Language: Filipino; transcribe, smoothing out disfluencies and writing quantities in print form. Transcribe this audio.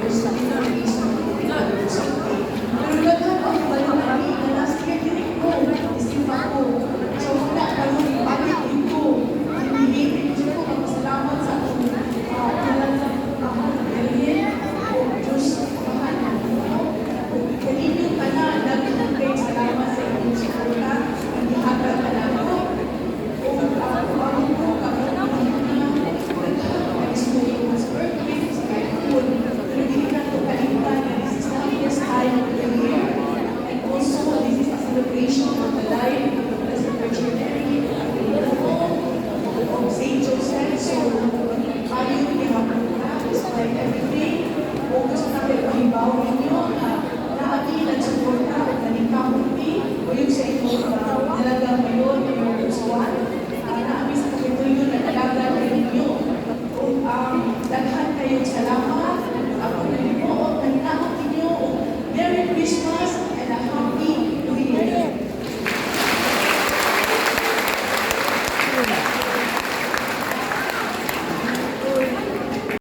members na pinag-iis ng members. Pero naghan ako balangani na last year din ko, isimpa ko. So wala ka mo ibalik dito. Hindi ko magpasalamat sa akong talagang Ariel o Diyos mahal mo. Kanino ka na, nagpapagay salamat sa inyong suporta, ang ihatag ka na ako. O bago ko, kapag celebration of the life of the Blessed Virgin Mary of Saint Joseph. So, ayaw ihapon na, despite everything, o gusto natin mahibaw ninyo na naati nagsuporta at nanikamunti o yung sa inyong nalagang ngayon, yung Roswan, naami sa kapitulo na nalagang ninyo. O daghan kayong salamat.